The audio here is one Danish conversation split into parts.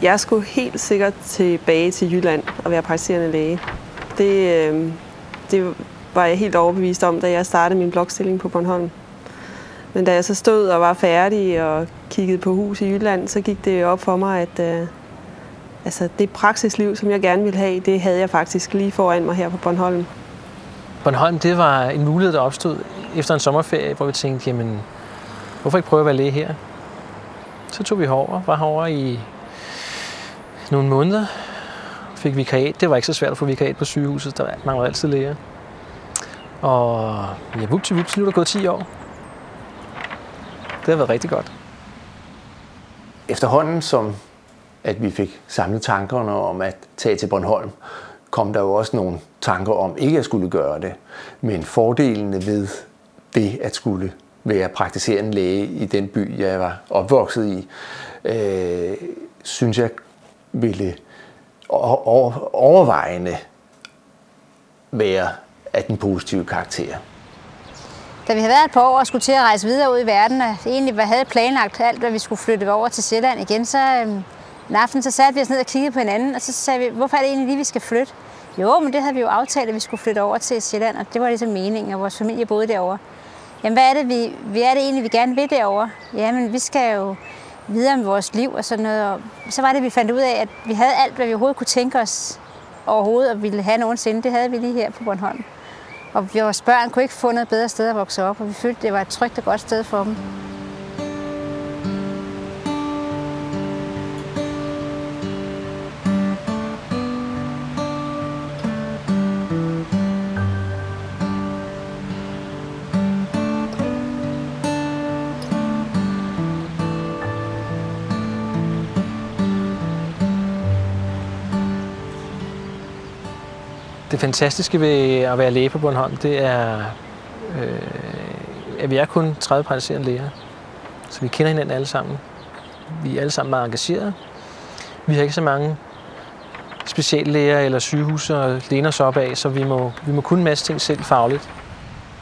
Jeg skulle helt sikkert tilbage til Jylland og være praktiserende læge. Det var jeg helt overbevist om, da jeg startede min blokstilling på Bornholm. Men da jeg så stod og var færdig og kiggede på hus i Jylland, så gik det op for mig, at det praksisliv, som jeg gerne ville have, det havde jeg faktisk lige foran mig her på Bornholm. Bornholm, det var en mulighed, der opstod efter en sommerferie, hvor vi tænkte, jamen, hvorfor ikke prøve at være læge her? Så tog vi var herovre i nogle måneder, fik vikariat. Det var ikke så svært at få vikariat på sygehuset, der manglede altid læger. Og ja, vups, nu er der gået 10 år. Det har været rigtig godt. Efterhånden som at vi fik samlet tankerne om at tage til Bornholm, kom der jo også nogle tanker om ikke at skulle gøre det. Men fordelene ved det at skulle være praktiserende læge i den by, jeg var opvokset i, synes jeg ville overvejende være af den positive karakter. Da vi havde været et par år og skulle til at rejse videre ud i verden, og egentlig havde planlagt alt, hvad vi skulle flytte over til Sjælland igen, så en aften så satte vi os ned og kiggede på hinanden, og så sagde vi, hvorfor er det egentlig lige, vi skal flytte? Jo, men det havde vi jo aftalt, at vi skulle flytte over til Sjælland, og det var ligesom meningen, og vores familie boede derovre. Jamen, hvad er det, hvad er det egentlig, vi gerne vil derovre? Jamen, vi skal jo videre med vores liv og sådan noget, og så var det, vi fandt ud af, at vi havde alt, hvad vi overhovedet kunne tænke os overhovedet, og ville have nogensinde. Det havde vi lige her på Bornholm. Og vores børn kunne ikke få noget bedre sted at vokse op, og vi følte, det var et trygt og godt sted for dem. Det fantastiske ved at være læge på Bornholm, det er, at vi er kun 30 praktiserende læger. Så vi kender hinanden alle sammen. Vi er alle sammen meget engagerede. Vi har ikke så mange speciallæger eller sygehuse at læne os op af, så vi må kunne en masse ting selv fagligt.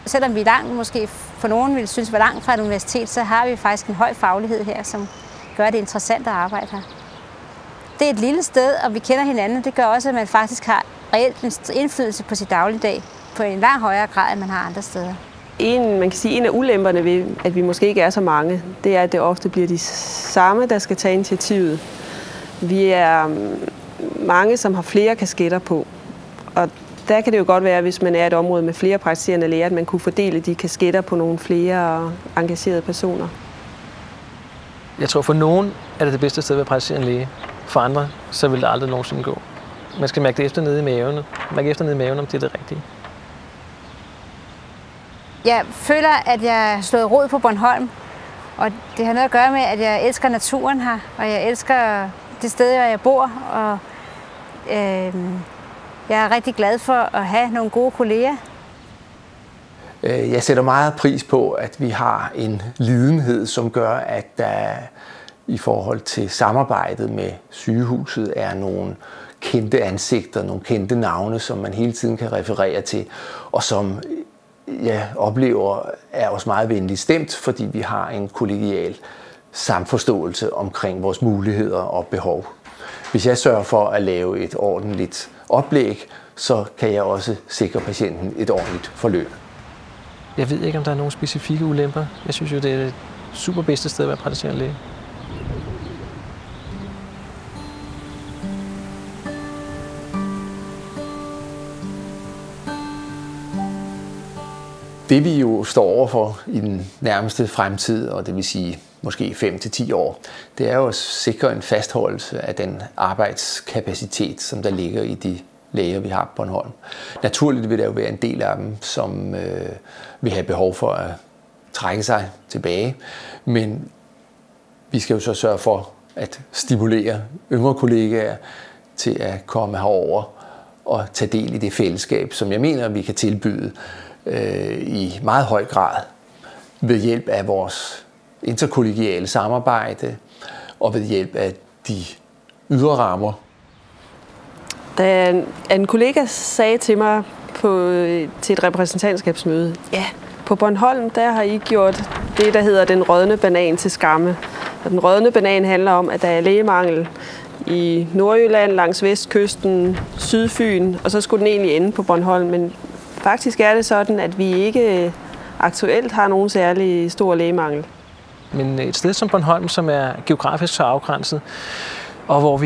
Selvom vi er langt, måske for nogen vil synes, vi er langt fra et universitet, så har vi faktisk en høj faglighed her, som gør det interessant at arbejde her. Det er et lille sted, og vi kender hinanden. Det gør også, at man faktisk har reelt indflydelse på sit dagligdag på en langt højere grad, end man har andre steder. Man kan sige, en af ulemperne ved, at vi måske ikke er så mange, det er, at det ofte bliver de samme, der skal tage initiativet. Vi er mange, som har flere kasketter på. Og der kan det jo godt være, hvis man er et område med flere praktiserende læger, at man kunne fordele de kasketter på nogle flere engagerede personer. Jeg tror, for nogen er det bedste sted at være praktiserende læge. For andre, så vil det aldrig nogensinde gå. Man skal mærke det efter nede i maven. Mærke efter nede i maven, om det er det rigtige. Jeg føler, at jeg er slået rod på Bornholm. Og det har noget at gøre med, at jeg elsker naturen her. Og jeg elsker det sted, hvor jeg bor. Og jeg er rigtig glad for at have nogle gode kolleger. Jeg sætter meget pris på, at vi har en lidenhed, som gør, at der i forhold til samarbejdet med sygehuset er nogle kendte ansigter, nogle kendte navne, som man hele tiden kan referere til, og som jeg oplever er også meget venligt stemt, fordi vi har en kollegial samforståelse omkring vores muligheder og behov. Hvis jeg sørger for at lave et ordentligt oplæg, så kan jeg også sikre patienten et ordentligt forløb. Jeg ved ikke, om der er nogle specifikke ulemper. Jeg synes jo, det er det super bedste sted at være praktiserende læge. Det vi jo står overfor i den nærmeste fremtid, og det vil sige måske 5-10 år, det er jo at sikre en fastholdelse af den arbejdskapacitet, som der ligger i de læger, vi har på Bornholm. Naturligt vil der jo være en del af dem, som vil have behov for at trække sig tilbage, men vi skal jo så sørge for at stimulere yngre kollegaer til at komme herover og tage del i det fællesskab, som jeg mener, vi kan tilbyde i meget høj grad ved hjælp af vores interkollegiale samarbejde og ved hjælp af de ydre rammer. Da en kollega sagde til mig til et repræsentantskabsmøde, ja, på Bornholm, der har I gjort det, der hedder den rådne banan til skamme. Og den rådne banan handler om, at der er lægemangel i Nordjylland, langs vestkysten, Sydfyn, og så skulle den egentlig ende på Bornholm. Men faktisk er det sådan, at vi ikke aktuelt har nogen særlig stor lægemangel. Men et sted som Bornholm, som er geografisk så afgrænset, og hvor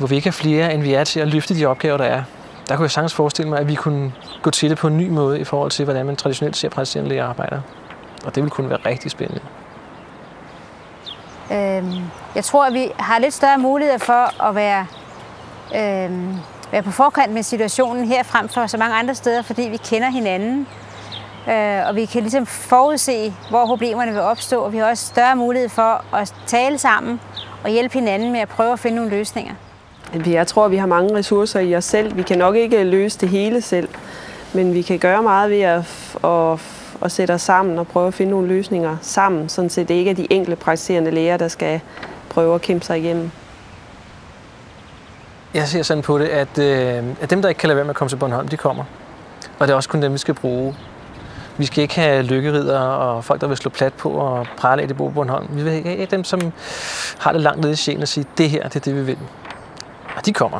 vi ikke er flere, end vi er til at løfte de opgaver, der er, der kunne jeg sagtens forestille mig, at vi kunne gå til det på en ny måde i forhold til, hvordan man traditionelt ser praktiserende læger arbejder. Og det ville kunne være rigtig spændende. Jeg tror, at vi har lidt større muligheder for at være på forkant med situationen her frem for så mange andre steder, fordi vi kender hinanden. Og vi kan ligesom forudse, hvor problemerne vil opstå, og vi har også større mulighed for at tale sammen og hjælpe hinanden med at prøve at finde nogle løsninger. Jeg tror, vi har mange ressourcer i os selv. Vi kan nok ikke løse det hele selv, men vi kan gøre meget ved at sætte os sammen og prøve at finde nogle løsninger sammen, sådan så det ikke er de enkelte praktiserende læger, der skal prøve at kæmpe sig igennem. Jeg ser sådan på det, at dem, der ikke kan lade være med at komme til Bornholm, de kommer. Og det er også kun dem, vi skal bruge. Vi skal ikke have lykkerider og folk, der vil slå plat på og prale af, de bor på Bornholm. Vi vil have dem, som har det langt nede i sjælen og sige, det her, det er det, vi vil. Og de kommer.